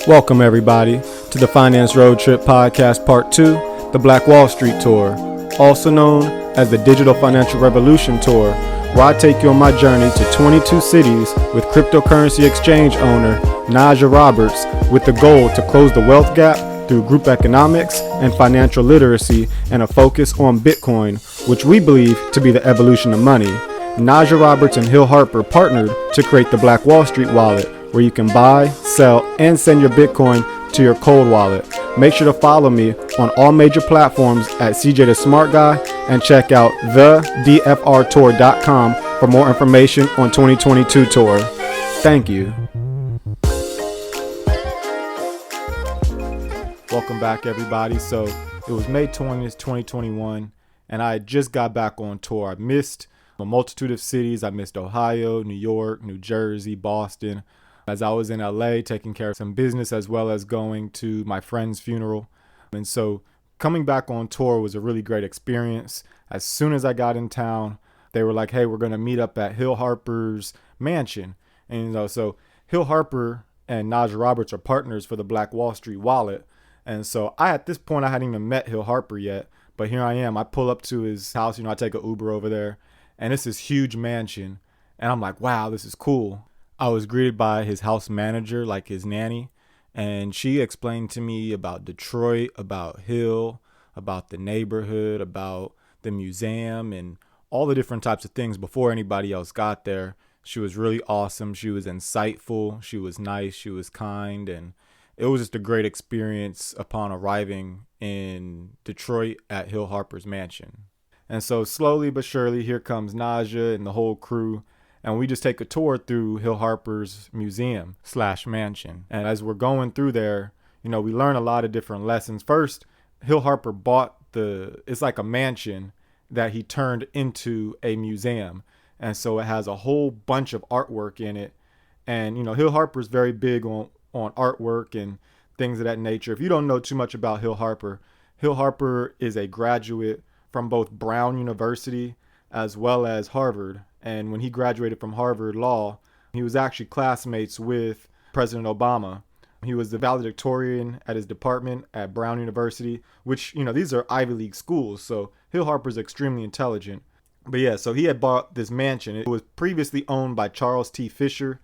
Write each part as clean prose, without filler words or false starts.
Welcome everybody to the Finance Road Trip Podcast Part 2, the Black Wall Street Tour, also known as the Digital Financial Revolution Tour, where I take you on my journey to 22 cities with cryptocurrency exchange owner Najah Roberts with the goal to close the wealth gap through group economics and financial literacy and a focus on Bitcoin, which we believe to be the evolution of money. Najah Roberts and Hill Harper partnered to create the Black Wall Street Wallet, where you can buy, sell, and send your Bitcoin to your cold wallet. Make sure to follow me on all major platforms at CJ the Smart Guy and check out thedfrtour.com for more information on 2022 tour. Thank you. Welcome back, everybody. So it was May 20th, 2021, and I just got back on tour. I missed a multitude of cities. I missed Ohio, New York, New Jersey, Boston, as I was in LA taking care of some business as well as going to my friend's funeral. And so coming back on tour was a really great experience. As soon as I got in town, they were like, hey, we're going to meet up at Hill Harper's mansion. And so Hill Harper and Najah Roberts are partners for the Black Wall Street Wallet. And so at this point, I hadn't even met Hill Harper yet, but here I am. I pull up to his house, I take an Uber over there, and it's this huge mansion. And I'm like, wow, this is cool. I was greeted by his house manager, like his nanny, and she explained to me about Detroit, about Hill, about the neighborhood, about the museum, and all the different types of things before anybody else got there. She was really awesome. She was insightful. She was nice. She was kind. And it was just a great experience upon arriving in Detroit at Hill Harper's mansion. And so slowly but surely, here comes Najah and the whole crew. And we just take a tour through Hill Harper's museum/mansion. And as we're going through there, we learn a lot of different lessons. First, Hill Harper bought it's like a mansion that he turned into a museum. And so it has a whole bunch of artwork in it. And, Hill Harper's very big on artwork and things of that nature. If you don't know too much about Hill Harper is a graduate from both Brown University as well as Harvard. And when he graduated from Harvard Law, he was actually classmates with President Obama. He was the valedictorian at his department at Brown University, which, these are Ivy League schools. So Hill Harper's extremely intelligent. But yeah, so he had bought this mansion. It was previously owned by Charles T. Fisher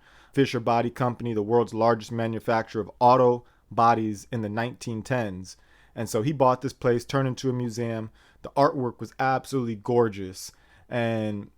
Body Company, the world's largest manufacturer of auto bodies in the 1910s. And so he bought this place, turned into a museum. The artwork was absolutely gorgeous. And,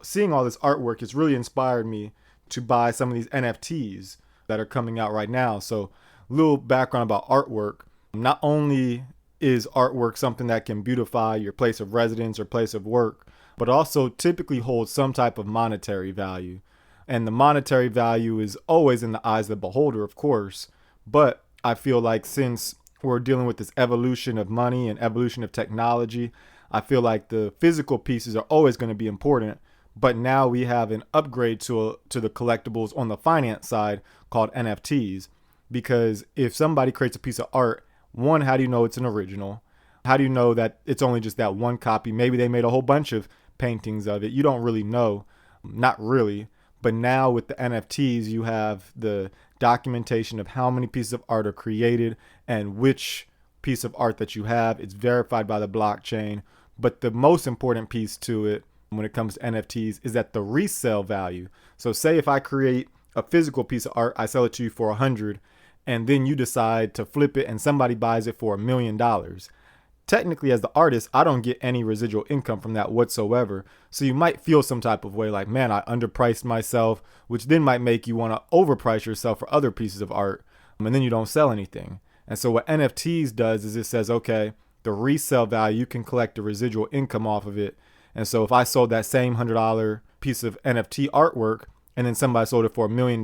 seeing all this artwork has really inspired me to buy some of these NFTs that are coming out right now. So a little background about artwork. Not only is artwork something that can beautify your place of residence or place of work, but also typically holds some type of monetary value. And the monetary value is always in the eyes of the beholder, of course. But I feel like since we're dealing with this evolution of money and evolution of technology, I feel like the physical pieces are always going to be important, but now we have an upgrade to the collectibles on the finance side called NFTs. Because if somebody creates a piece of art, one, how do you know it's an original? How do you know that it's only just that one copy? Maybe they made a whole bunch of paintings of it. You don't really know. Not really. But now with the NFTs, you have the documentation of how many pieces of art are created and which piece of art that you have. It's verified by the blockchain. But the most important piece to it when it comes to NFTs is that the resale value. So say if I create a physical piece of art, I sell it to you for 100, and then you decide to flip it and somebody buys it for $1 million. Technically, as the artist, I don't get any residual income from that whatsoever. So you might feel some type of way like, man, I underpriced myself, which then might make you want to overprice yourself for other pieces of art, and then you don't sell anything. And so what NFTs does is it says, okay, the resale value, you can collect the residual income off of it. And so if I sold that same $100 piece of NFT artwork and then somebody sold it for $1 million,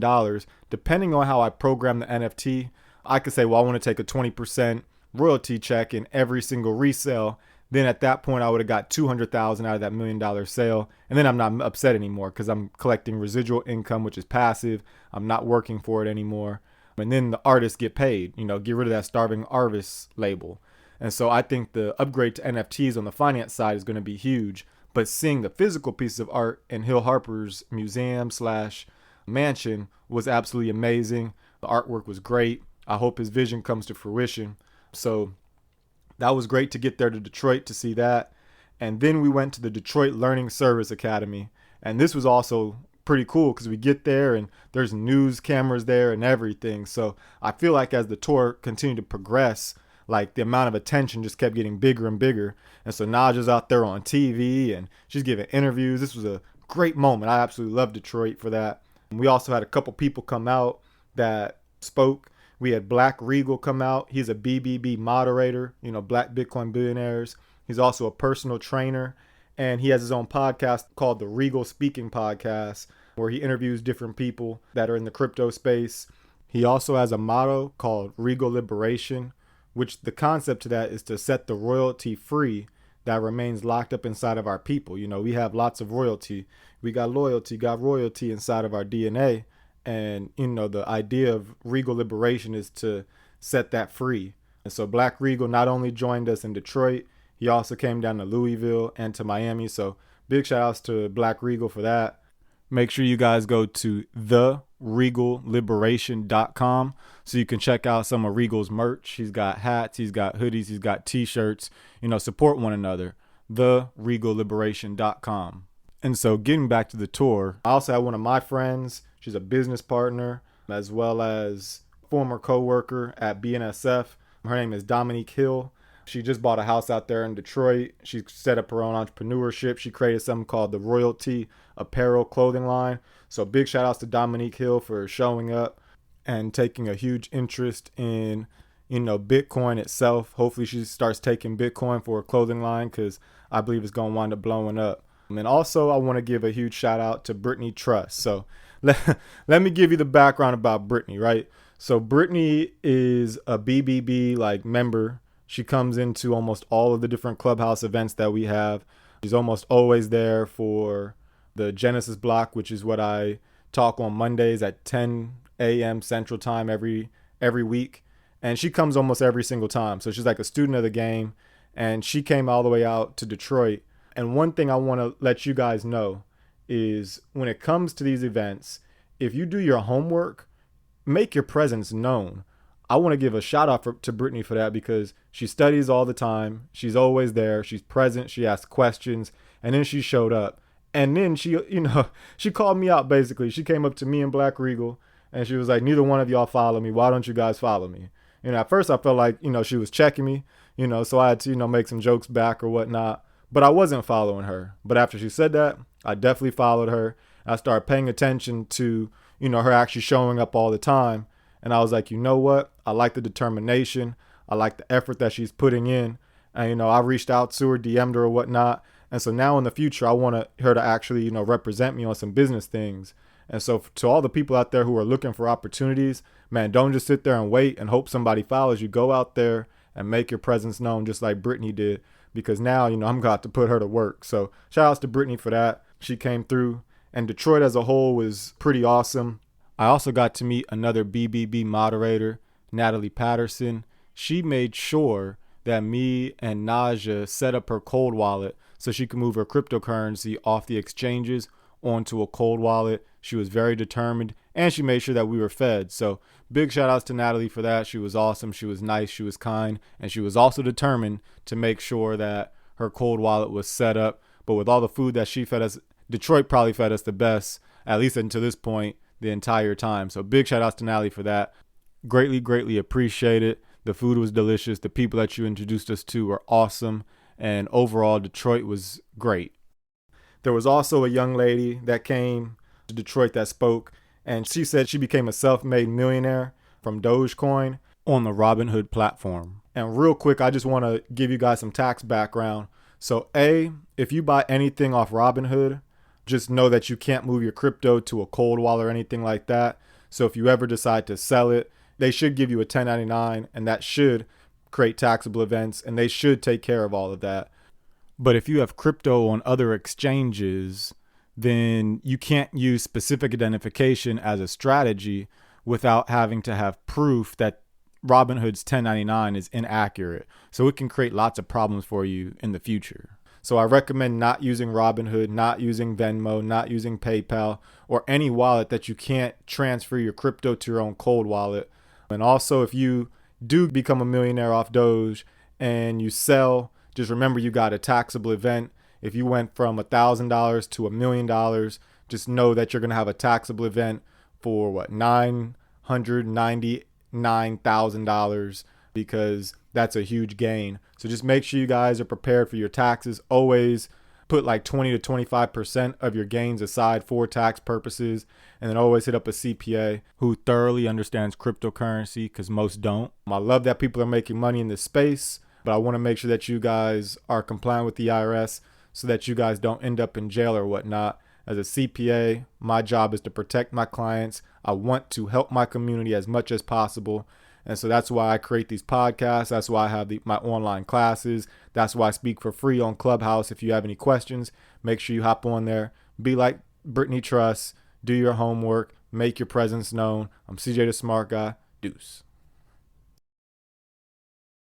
depending on how I program the NFT, I could say, well, I want to take a 20% royalty check in every single resale. Then at that point, I would have got $200,000 out of that $1 million sale. And then I'm not upset anymore because I'm collecting residual income, which is passive. I'm not working for it anymore. And then the artists get paid, get rid of that starving artist label. And so I think the upgrade to NFTs on the finance side is going to be huge. But seeing the physical pieces of art in Hill Harper's museum/mansion was absolutely amazing. The artwork was great. I hope his vision comes to fruition. So that was great to get there to Detroit to see that. And then we went to the Detroit Learning Service Academy. And this was also pretty cool because we get there and there's news cameras there and everything. So I feel like as the tour continued to progress, like the amount of attention just kept getting bigger and bigger. And so Najah's out there on TV and she's giving interviews. This was a great moment. I absolutely love Detroit for that. We also had a couple people come out that spoke. We had Black Regal come out. He's a BBB moderator, Black Bitcoin Billionaires. He's also a personal trainer, and he has his own podcast called the Regal Speaking Podcast, where he interviews different people that are in the crypto space. He also has a motto called Regal Liberation, which the concept to that is to set the royalty free that remains locked up inside of our people. We have lots of royalty. We got loyalty, got royalty inside of our DNA. And, the idea of Regal Liberation is to set that free. And so Black Regal not only joined us in Detroit, he also came down to Louisville and to Miami. So big shout outs to Black Regal for that. Make sure you guys go to theregalliberation.com so you can check out some of Regal's merch. He's got hats, he's got hoodies, he's got t-shirts. Support one another. Theregalliberation.com. And so getting back to the tour, I also had one of my friends. She's a business partner as well as former co-worker at BNSF. Her name is Dominique Hill. She just bought a house out there in Detroit. She set up her own entrepreneurship. She created something called the Royalty Apparel clothing line. So big shout outs to Dominique Hill for showing up and taking a huge interest in, Bitcoin itself. Hopefully she starts taking Bitcoin for a clothing line because I believe it's going to wind up blowing up. And also I want to give a huge shout out to Brittany Trust. So let me give you the background about Brittany, right? So Brittany is a BBB member. She comes into almost all of the different Clubhouse events that we have. She's almost always there for the Genesis block, which is what I talk on Mondays at 10 a.m. Central Time every week. And she comes almost every single time. So she's like a student of the game. And she came all the way out to Detroit. And one thing I want to let you guys know is when it comes to these events, if you do your homework, make your presence known. I want to give a shout out to Brittany for that because she studies all the time. She's always there. She's present. She asks questions. And then she showed up. And then she called me out basically. She came up to me and Black Regal and she was like, neither one of y'all follow me. Why don't you guys follow me? At first I felt like, she was checking me, so I had to, make some jokes back or whatnot. But I wasn't following her. But after she said that, I definitely followed her. I started paying attention to, her actually showing up all the time. And I was like, you know what? I like the determination. I like the effort that she's putting in. And, I reached out to her, DM'd her or whatnot. And so now in the future, I want her to actually, represent me on some business things. And so to all the people out there who are looking for opportunities, man, don't just sit there and wait and hope somebody follows you. Go out there and make your presence known just like Brittany did. Because now, I'm going to have to put her to work. So shout outs to Brittany for that. She came through. And Detroit as a whole was pretty awesome. I also got to meet another BBB moderator, Natalie Patterson. She made sure that me and Najah set up her cold wallet so she could move her cryptocurrency off the exchanges onto a cold wallet. She was very determined and she made sure that we were fed. So big shout outs to Natalie for that. She was awesome. She was nice. She was kind. And she was also determined to make sure that her cold wallet was set up. But with all the food that she fed us, Detroit probably fed us the best, at least until this point, the entire time. So big shout outs to Natalie for that. Greatly, greatly appreciate it. The food was delicious. The people that you introduced us to were awesome. And overall, Detroit was great. There was also a young lady that came to Detroit that spoke, and she said she became a self-made millionaire from Dogecoin on the Robinhood platform. And real quick, I just want to give you guys some tax background. So if you buy anything off Robinhood, just know that you can't move your crypto to a cold wallet or anything like that. So if you ever decide to sell it, they should give you a 1099, and that should create taxable events, and they should take care of all of that. But if you have crypto on other exchanges, then you can't use specific identification as a strategy without having to have proof that Robinhood's 1099 is inaccurate. So it can create lots of problems for you in the future. So I recommend not using Robinhood, not using Venmo, not using PayPal, or any wallet that you can't transfer your crypto to your own cold wallet And also, if you do become a millionaire off Doge and you sell, just remember you got a taxable event. If you went from $1,000 to $1,000,000, just know that you're going to have a taxable event for $999,000, because that's a huge gain. So just make sure you guys are prepared for your taxes. Always put like 20 to 25% of your gains aside for tax purposes, and then always hit up a CPA who thoroughly understands cryptocurrency, because most don't. I love that people are making money in this space, but I want to make sure that you guys are compliant with the IRS so that you guys don't end up in jail or whatnot. As a CPA, my job is to protect my clients. I want to help my community as much as possible. And so that's why I create these podcasts. That's why I have my online classes. That's why I speak for free on Clubhouse. If you have any questions, make sure you hop on there. Be like Brittany Truss. Do your homework. Make your presence known. I'm CJ the Smart Guy. Deuce.